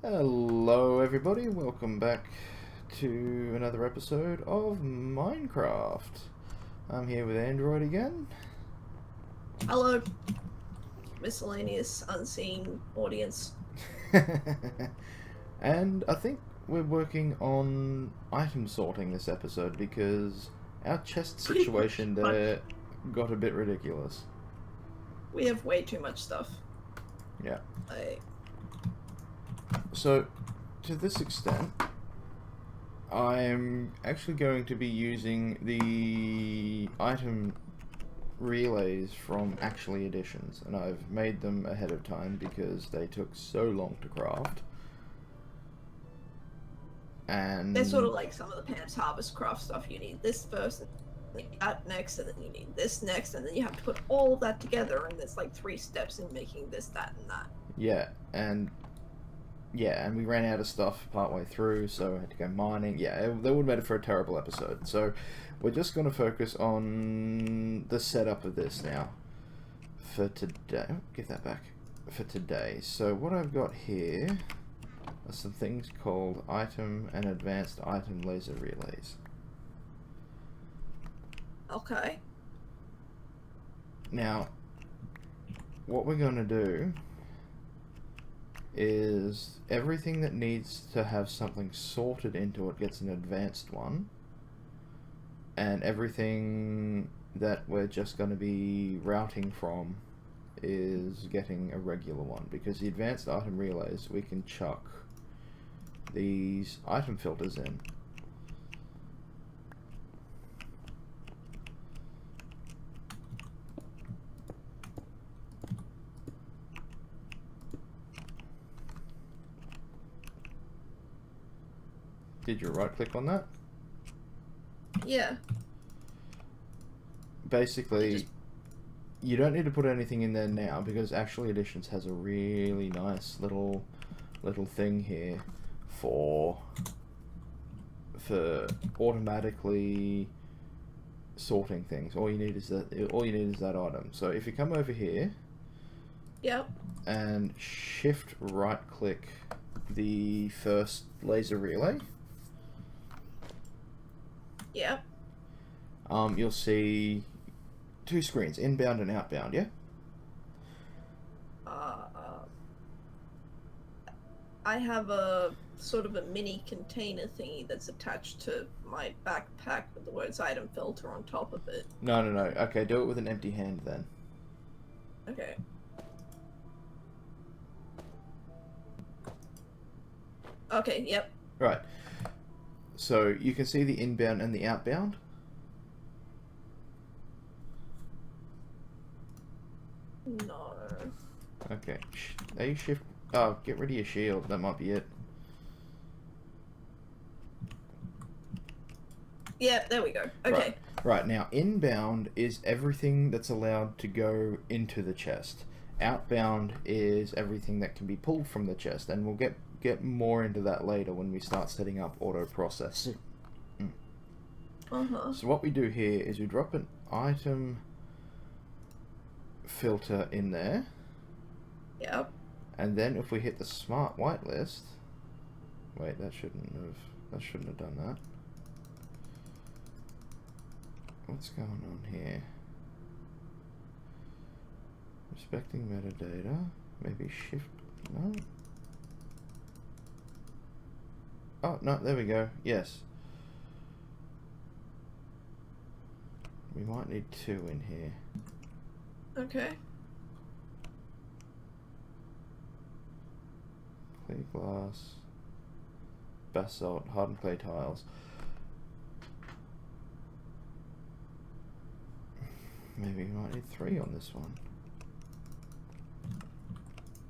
Hello everybody, welcome back to another episode of Minecraft. I'm here with Android again. Hello, miscellaneous unseen audience. And I think we're working on item sorting this episode because our chest situation there got a bit ridiculous. We have way too much stuff. Yeah. I... So, to this extent, I'm actually going to be using the item relays from Actually Editions, and I've made them ahead of time because they took so long to craft. And They're sort of like some of the Pam's Harvest Craft stuff. You need this first, and then that next, and then you need this next, and then you have to put all of that together, and there's like 3 steps in making this, that, and that. and we ran out of stuff partway through, so I had to go mining. That would have made it for a terrible episode. So we're just going to focus on the setup of this now for today. Oh, give that back. For today. So what I've got here are some things called item and advanced item laser relays. Okay. Now, what we're going to do is everything that needs to have something sorted into it gets an advanced one, and everything that we're just going to be routing from is getting a regular one, because the advanced item relays we can chuck these item filters in. Did you right click on that? Yeah. Basically, you don't need to put anything in there now because Actually Editions has a really nice little thing here for automatically sorting things. All you need is that item. So if you come over here, Yep. and shift right click the first laser relay, Yep. you'll see 2 screens, inbound and outbound. Yeah. I have a sort of a mini container thingy that's attached to my backpack with the words item filter on top of it. No. Okay, do it with an empty hand then. Okay. Okay, yep. Right. So you can see the inbound and the outbound. No. Okay. A shift. Oh, get rid of your shield. That might be it. Yeah, there we go. Okay. Right. Now, inbound is everything that's allowed to go into the chest. Outbound is everything that can be pulled from the chest, and we'll get more into that later when we start setting up auto process. So what we do here is we drop an item filter in there. Yep. And then if we hit the smart whitelist, wait, that shouldn't have done that. What's going on here? Respecting metadata, maybe shift, no? Oh, no, there we go, yes. We might need 2 in here. Okay. Clear glass, basalt, hardened clay tiles. Maybe we might need 3 on this one.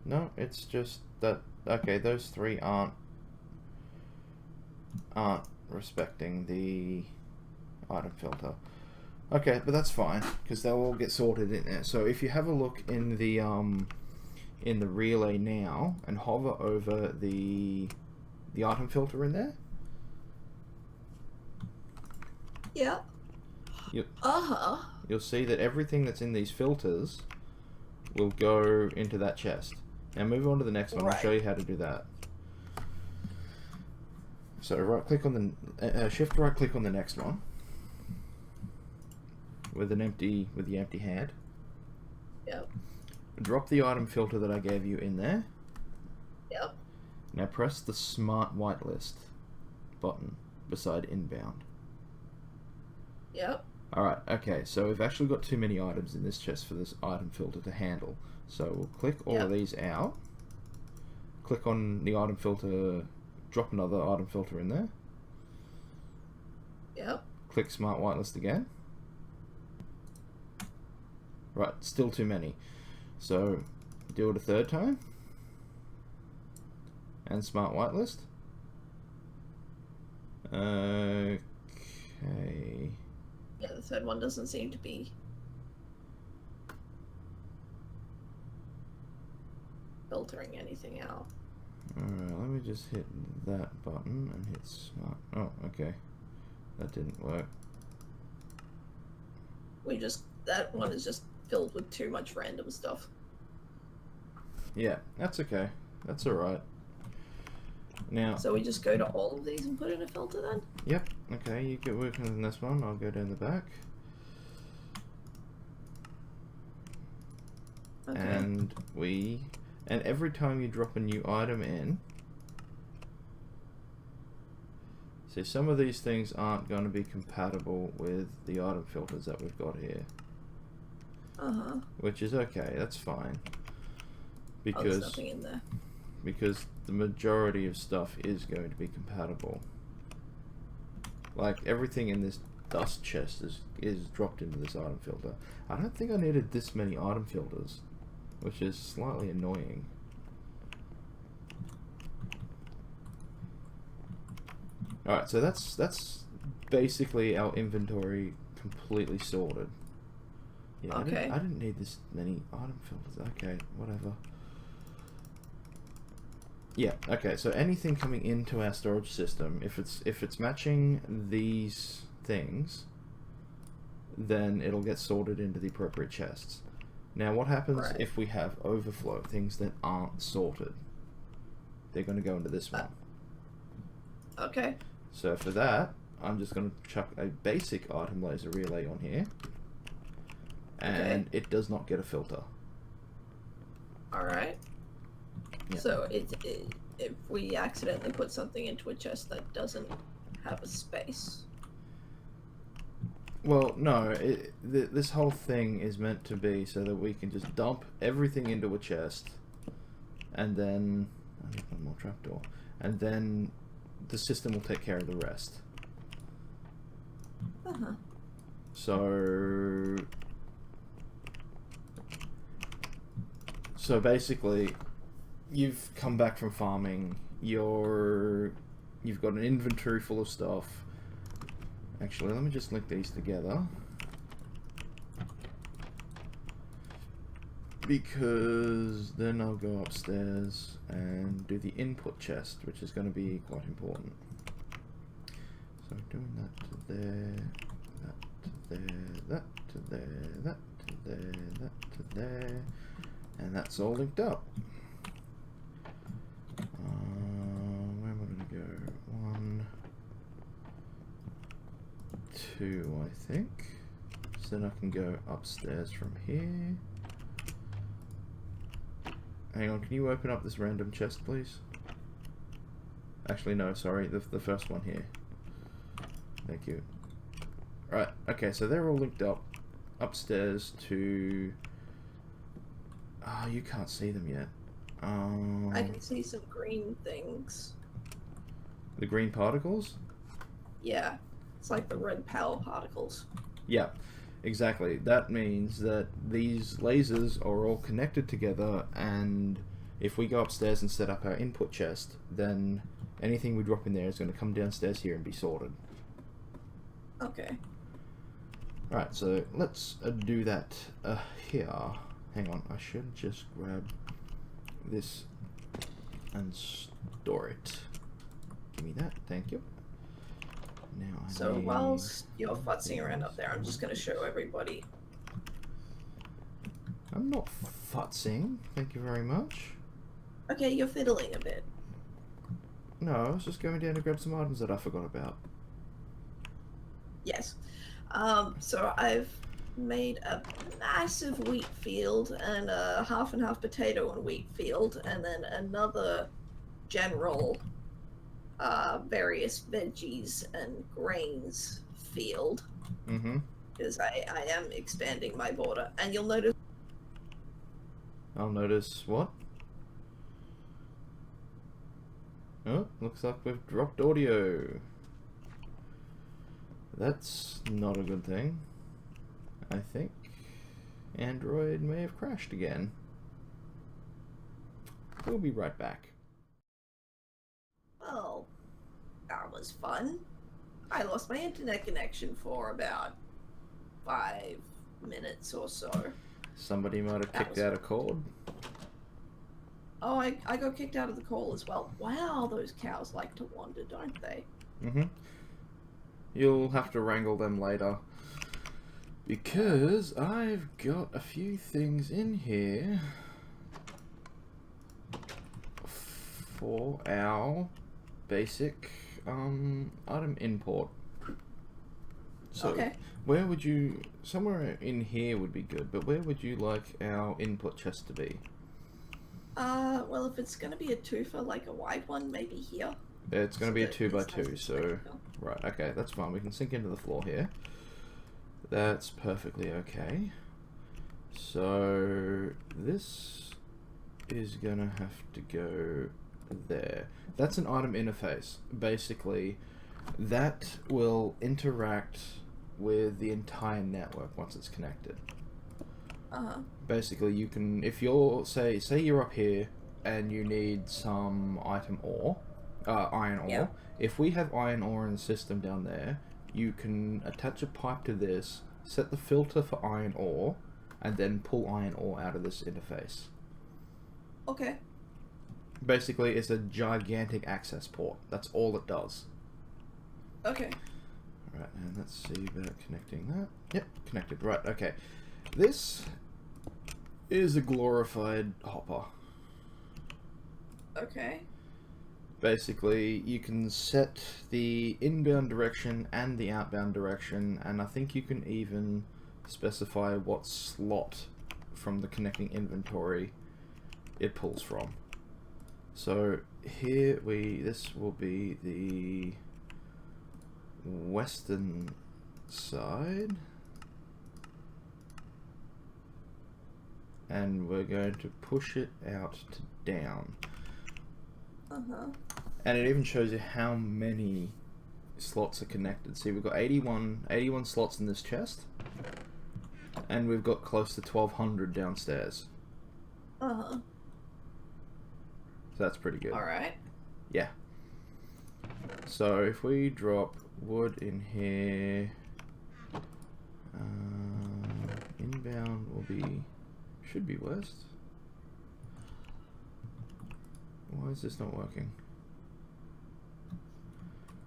No, it's just that. Okay, those 3 aren't respecting the item filter. Okay, but that's fine because they'll all get sorted in there. So if you have a look in the relay now and hover over the item filter in there. Yep. You'll see that everything that's in these filters will go into that chest. Now move on to the next one. I'll show you how to do that. So right click on the shift right click on the next one with the empty hand. Yep. Drop the item filter that I gave you in there. Yep. Now press the smart whitelist button beside inbound. Yep. Alright, okay, so we've actually got too many items in this chest for this item filter to handle. So we'll click all of these out. Click on the item filter, drop another item filter in there. Yep. Click smart whitelist again. Right, still too many. So do it a third time. And smart whitelist. Okay. Yeah, the third one doesn't seem to be filtering anything out. Alright, let me just hit that button and hit smart. Oh, okay. That didn't work. That one is just filled with too much random stuff. Yeah, that's okay. That's alright. Now, So we just go to all of these and put in a filter then? yep, okay, you get working on this one. I'll go down the back. Okay. And every time you drop a new item in, so some of these things aren't going to be compatible with the item filters that we've got here. Uh-huh. Which is okay, that's fine. Oh, there's nothing in there. Because the majority of stuff is going to be compatible. Like everything in this dust chest is dropped into this item filter. I don't think I needed this many item filters, which is slightly annoying. Alright, so that's basically our inventory completely sorted. Yeah, Okay. I didn't need this many item filters. Okay, whatever. Yeah, okay, so anything coming into our storage system, if it's matching these things, then it'll get sorted into the appropriate chests. Now what happens if we have overflow, things that aren't sorted? They're going to go into this one. Okay. So for that, I'm just going to chuck a basic item laser relay on here, and it does not get a filter. Alright. Yeah. So if we accidentally put something into a chest that doesn't have a space. Well, no, this whole thing is meant to be so that we can just dump everything into a chest, and then I need one more trapdoor, and then the system will take care of the rest. Uh-huh. So basically, you've come back from farming. You've got an inventory full of stuff. Actually, let me just link these together, because then I'll go upstairs and do the input chest, which is going to be quite important. So doing that to there, that to there, that to there, that to there, that to there, and that's all linked up. Where am I going to go? 1, 2, I think. So then I can go upstairs from here. Hang on, can you open up this random chest, please? Actually, no, sorry, the first one here. Thank you. Right, okay, so they're all linked up upstairs to... Ah, you can't see them yet. I can see some green things. The green particles? Yeah. It's like the red power particles. Yeah, exactly. That means that these lasers are all connected together, and if we go upstairs and set up our input chest, then anything we drop in there is going to come downstairs here and be sorted. Okay. Alright, so let's do that here. Hang on, I should just grab this and store it. Give me that, thank you. Now So whilst you're futzing around up there, I'm just going to show everybody. I'm not futzing, thank you very much. Okay, you're fiddling a bit. No, I was just going down to grab some items that I forgot about. Yes. So I've made a massive wheat field and a half and half potato and wheat field, and then another general various veggies and grains field. Mm-hmm. Because I am expanding my border. And you'll notice. I'll notice what? Oh, looks like we've dropped audio. That's not a good thing. I think Android may have crashed again. We'll be right back. Well, that was fun. I lost my internet connection for about 5 minutes or so. Somebody might have kicked out a cord. Oh, I got kicked out of the call as well. Wow, those cows like to wander, don't they? Mm-hmm. You'll have to wrangle them later. Because I've got a few things in here for our basic item import. So Okay. where would you... Somewhere in here would be good, but where would you like our input chest to be? Well, if it's gonna be a twofer, like a wide one, maybe here. It's going to be a 2x2, nice so... Right, okay, that's fine. We can sink into the floor here. That's perfectly okay. So, this is going to have to go there. That's an item interface. Basically, that will interact with the entire network once it's connected. Uh-huh. Basically, you can... If you're... Say you're up here and you need some item ore... iron ore. Yep. If we have iron ore in the system down there, you can attach a pipe to this, set the filter for iron ore, and then pull iron ore out of this interface. Okay. Basically, it's a gigantic access port. That's all it does. Okay. Alright, and let's see about connecting that. Yep, connected. Right, okay. This is a glorified hopper. Okay. Basically, you can set the inbound direction and the outbound direction, and I think you can even specify what slot from the connecting inventory it pulls from. So here this will be the western side, and we're going to push it out to down. Uh-huh. And it even shows you how many slots are connected. See, we've got 81 slots in this chest, and we've got close to 1,200 downstairs. Uh-huh. So that's pretty good. Alright. Yeah. So if we drop wood in here, inbound will be, should be west. Why is this not working?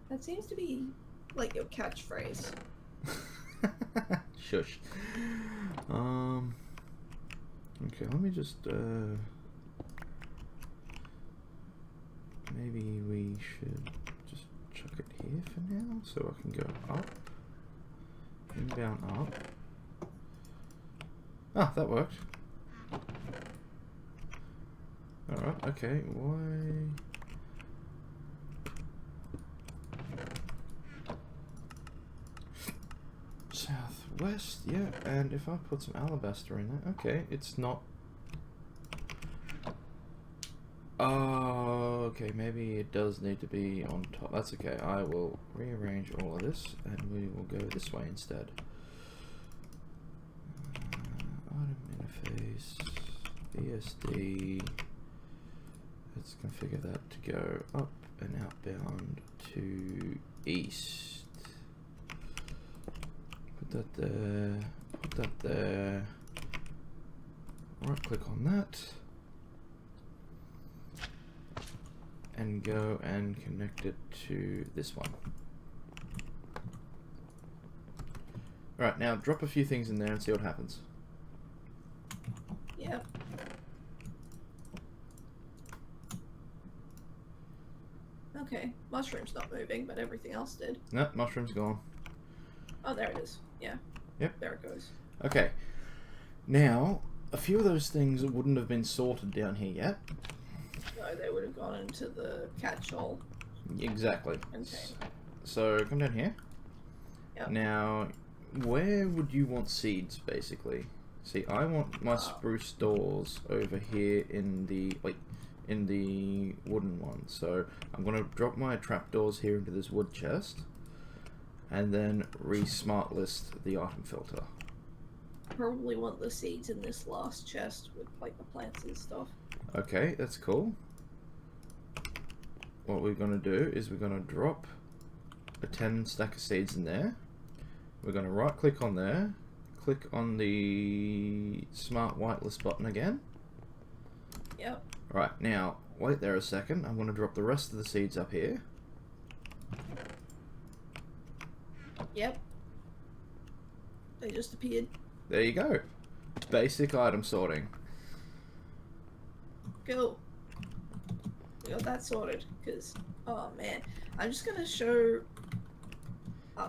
That seems to be like your catchphrase. Shush. Okay, let me just maybe we should just chuck it here for now, so I can go up, inbound up. Ah, that worked. Alright, okay, why... Southwest, yeah, and if I put some alabaster in there, okay, it's not... Oh, okay, maybe it does need to be on top. That's okay, I will rearrange all of this, and we will go this way instead. Item interface, BSD... Let's configure that to go up and outbound to east. Put that there, put that there. Right click on that. And go and connect it to this one. Alright, now drop a few things in there and see what happens. Yep. Okay, mushroom's not moving, but everything else did. No, mushroom's gone. Oh, there it is. Yeah. Yep. There it goes. Okay. Now, a few of those things wouldn't have been sorted down here yet. No, they would have gone into the catch-all Exactly. container. So, come down here. Yep. Now, where would you want seeds, basically? See, I want my spruce doors over here in the, in the wooden one. So, I'm going to drop my trapdoors here into this wood chest. And then re-smart list the item filter. Probably want the seeds in this last chest with, like, the plants and stuff. Okay, that's cool. What we're going to do is we're going to drop a 10 stack of seeds in there. We're going to right click on there, click on the smart whitelist button again. Yep. Right, now wait there a second. I'm going to drop the rest of the seeds up here. Yep. They just appeared. There you go. Basic item sorting. Cool. We got that sorted, because, oh man. I'm just gonna show...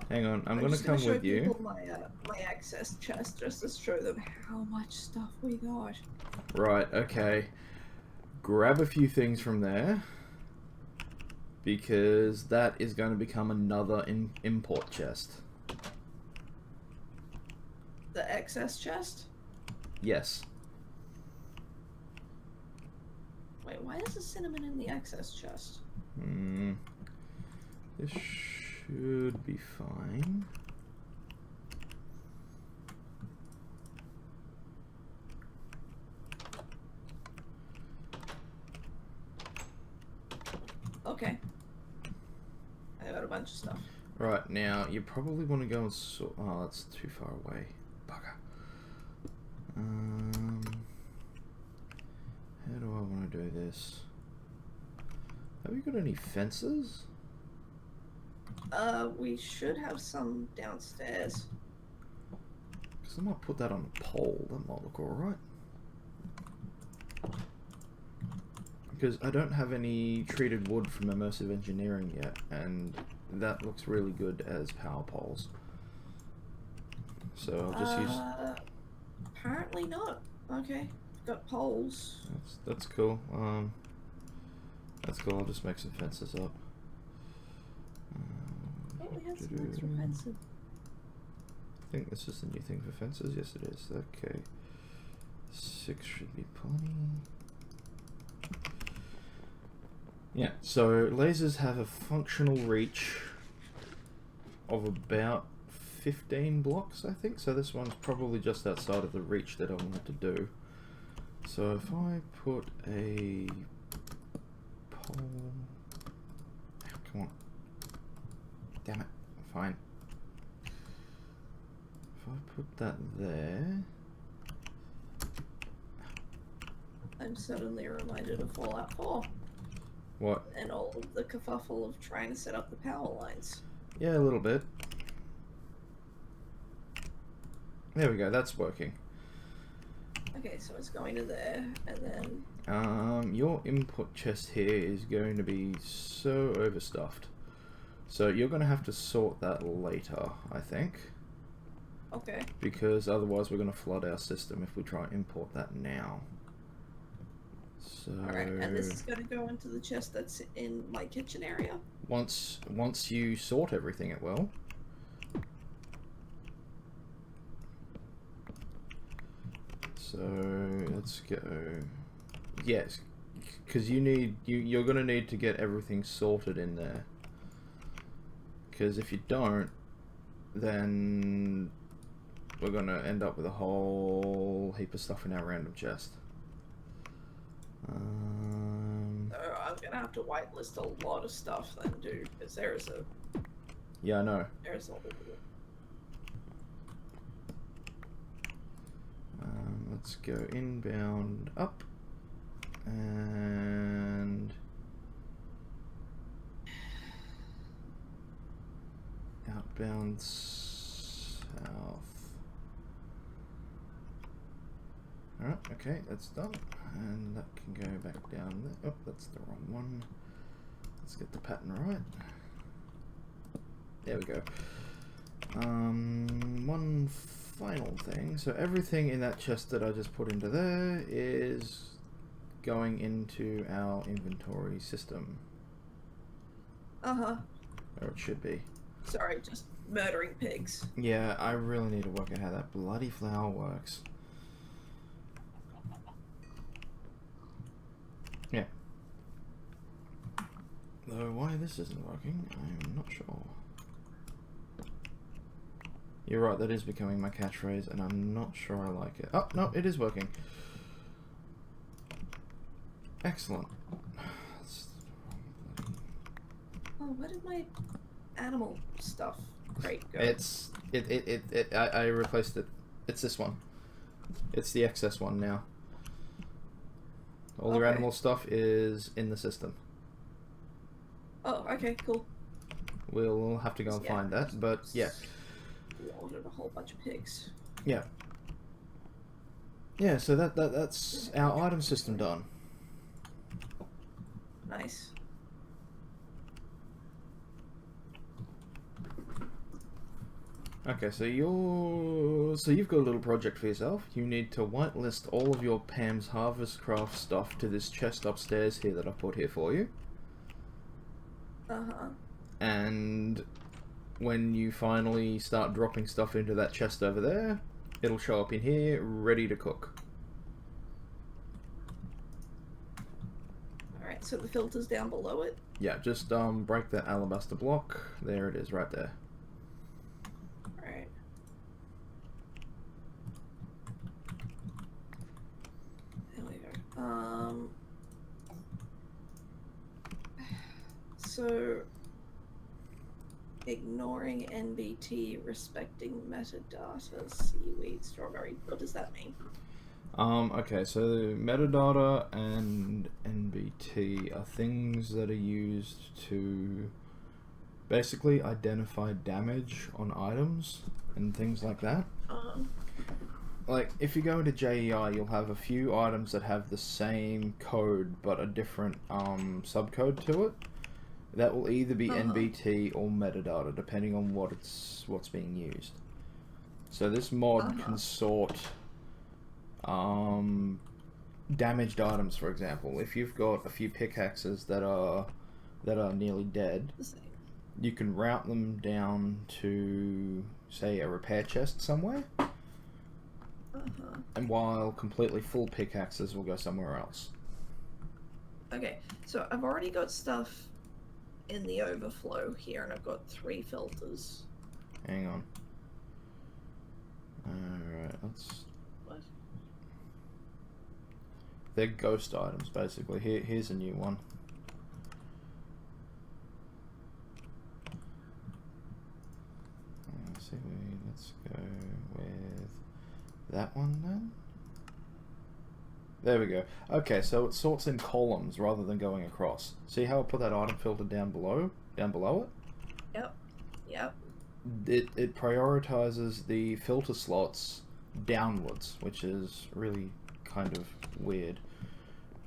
Hang on, I'm going to come with you. My access chest, just to show them how much stuff we got. Right, okay. Grab a few things from there, because that is going to become another import chest. The excess chest? Yes. Wait, why is the cinnamon in the excess chest? This should be fine. Okay. I got a bunch of stuff. Right, now you probably want to go and sort. Oh, that's too far away. Bugger. How do I want to do this? Have you got any fences? We should have some downstairs. Because I might put that on a pole. That might look alright. Because I don't have any treated wood from immersive engineering yet, and that looks really good as power poles. So I'll just use... Apparently not. Okay. Got poles. That's cool. That's cool. I'll just make some fences up. Oh, we have some extra fences. I think this is the new thing for fences. Yes, it is. Okay. 6 should be plenty. Yeah, so lasers have a functional reach of about 15 blocks, I think. So this one's probably just outside of the reach that I wanted to do. So if I put a pole... Come on. Damn it. Fine. If I put that there... I'm suddenly reminded of Fallout 4. What? And all of the kerfuffle of trying to set up the power lines. Yeah, a little bit. There we go, that's working. Okay, so it's going to there, and then... your input chest here is going to be so overstuffed. So you're going to have to sort that later, I think. Okay. Because otherwise we're going to flood our system if we try and import that now. So... Alright, and this is going to go into the chest that's in my kitchen area? Once you sort everything, it will. So let's go. Yes, because you're gonna need to get everything sorted in there. Because if you don't, then we're gonna end up with a whole heap of stuff in our random chest. So I'm gonna have to whitelist a lot of stuff then, dude, because there's a... Yeah, I know. There's a... Let's go inbound up and outbound south. Alright, okay, that's done. And that can go back down there. Oh, that's the wrong one. Let's get the pattern right. There we go. One final thing. So everything in that chest that I just put into there is going into our inventory system. Uh-huh. Or it should be. Sorry, just murdering pigs. Yeah, I really need to work out how that bloody flower works. Yeah. Though why this isn't working, I'm not sure. You're right, that is becoming my catchphrase, and I'm not sure I like it. Oh, no, it is working. Excellent. Oh, where did my animal stuff crate go? I replaced it. It's this one. It's the excess one now. All your Okay. animal stuff is in the system. Oh, okay, cool. We'll have to go and find that, but yeah. We ordered a whole bunch of pigs. Yeah. Yeah, so that's our item system done. Nice. Okay, so you've got a little project for yourself. You need to whitelist all of your Pam's Harvest Craft stuff to this chest upstairs here that I put here for you. Uh-huh. And when you finally start dropping stuff into that chest over there, it'll show up in here, ready to cook. Alright, so the filter's down below it? Yeah, just break that alabaster block. There it is, right there. Alright. There we go. So ignoring NBT, respecting metadata, seaweed, strawberry. What does that mean? Okay, so metadata and NBT are things that are used to basically identify damage on items and things like that. Like, if you go into JEI, you'll have a few items that have the same code but a different subcode to it. That will either be NBT or metadata, depending on what's being used. So this mod can sort damaged items, for example. If you've got a few pickaxes that are nearly dead, you can route them down to, say, a repair chest somewhere. And while completely full pickaxes will go somewhere else. Okay, so I've already got stuff in the overflow here, and I've got 3 filters. Hang on. Alright, let's... What? They're ghost items, basically. Here's a new one. Let's go with that one then. There we go. Okay, so it sorts in columns rather than going across. See how I put that item filter down below it? Yep. Yep. It prioritizes the filter slots downwards, which is really kind of weird.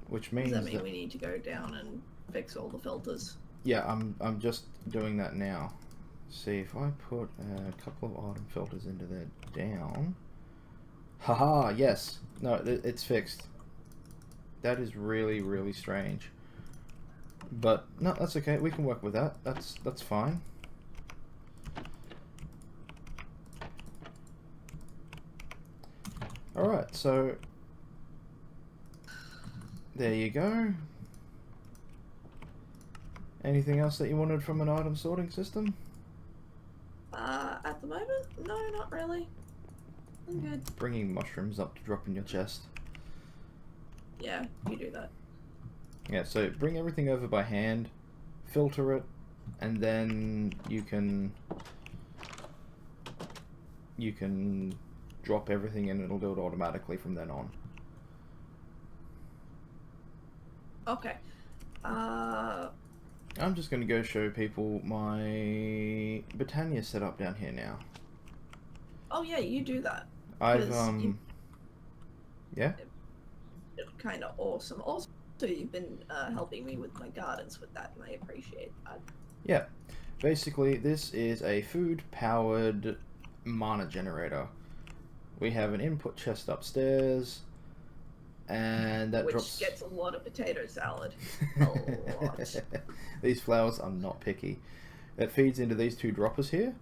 Which means Does that mean we need to go down and fix all the filters? Yeah, I'm just doing that now. See, if I put a couple of item filters into there down... Haha, yes. No, it's fixed. That is really, really strange. But, no, that's okay. We can work with that. That's fine. Alright, so... There you go. Anything else that you wanted from an item sorting system? At the moment, no, not really. I'm good. Bringing mushrooms up to drop in your chest. Yeah, you do that. Yeah, so bring everything over by hand, filter it, and then you can drop everything in and it'll do it automatically from then on. Okay. I'm just going to go show people my Britannia setup down here now. Oh yeah, you do that. I've, yeah? It's kind of awesome. Also, So you've been helping me with my gardens with that, and I appreciate that. Yeah. Basically, this is a food-powered mana generator. We have an input chest upstairs, and that Which drops... gets a lot of potato salad. A lot. These flowers are not picky. It feeds into these two droppers here.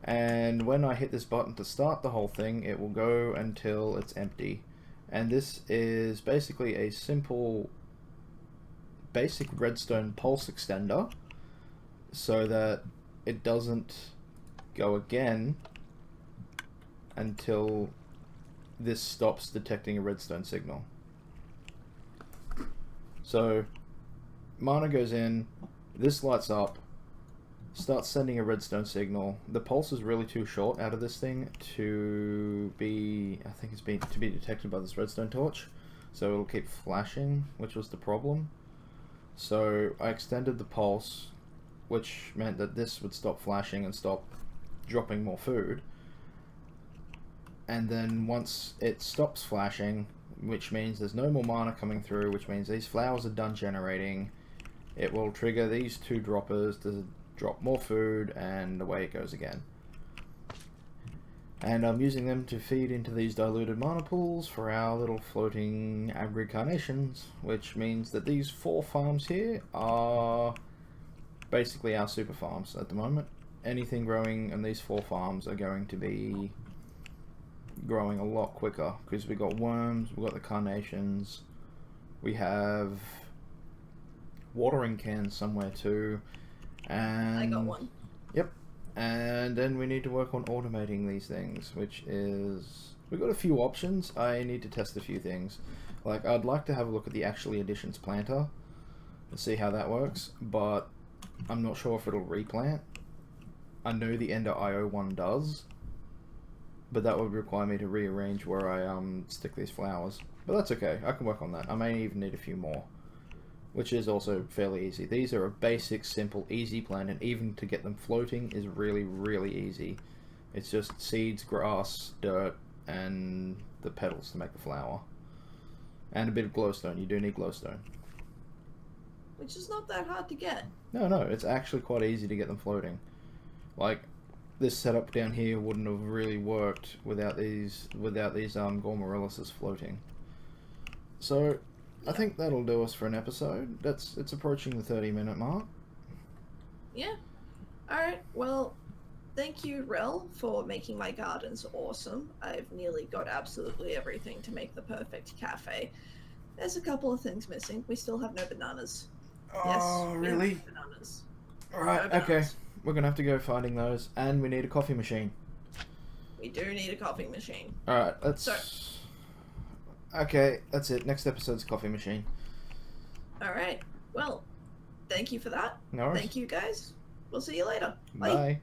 And when I hit this button to start the whole thing, it will go until it's empty. And this is basically a simple, basic redstone pulse extender, so that it doesn't go again until this stops detecting a redstone signal. So mana goes in, this lights up, starts sending a redstone signal. The pulse is really too short out of this thing to be, I think it's been to be detected by this redstone torch, so it'll keep flashing, which was the problem. So I extended the pulse, which meant that this would stop flashing and stop dropping more food. And then once it stops flashing, which means there's no more mana coming through, which means these flowers are done generating, it will trigger these two droppers to drop more food, and away it goes again. And I'm using them to feed into these diluted mana pools for our little floating agri carnations, which means that these 4 farms here are basically our super farms at the moment. Anything growing in these 4 farms are going to be growing a lot quicker, because we got worms, we got the carnations, we have watering cans somewhere too. And I got one. Yep. And then we need to work on automating these things, which is... We've got a few options. I need to test a few things. Like, I'd like to have a look at the Actually Additions planter and see how that works, but I'm not sure if it'll replant. I know the Ender IO one does, but that would require me to rearrange where I stick these flowers. But that's okay. I can work on that. I may even need a few more, which is also fairly easy. These are a basic, simple, easy plant, and even to get them floating is really, really easy. It's just seeds, grass, dirt, and the petals to make the flower. And a bit of glowstone. You do need glowstone. Which is not that hard to get. No, it's actually quite easy to get them floating. Like, this setup down here wouldn't have really worked without these Gormarilises floating. So I think that'll do us for an episode. It's approaching the 30-minute mark. Yeah. Alright, well, thank you, Rel, for making my gardens awesome. I've nearly got absolutely everything to make the perfect cafe. There's a couple of things missing. We still have no bananas. Oh, yes, really? We have bananas. Alright, No okay. bananas. We're gonna have to go finding those, and we need a coffee machine. We do need a coffee machine. Alright, okay, that's it. Next episode's coffee machine. Alright, well, thank you for that. No worries. Thank you, guys. We'll see you later. Bye. Bye.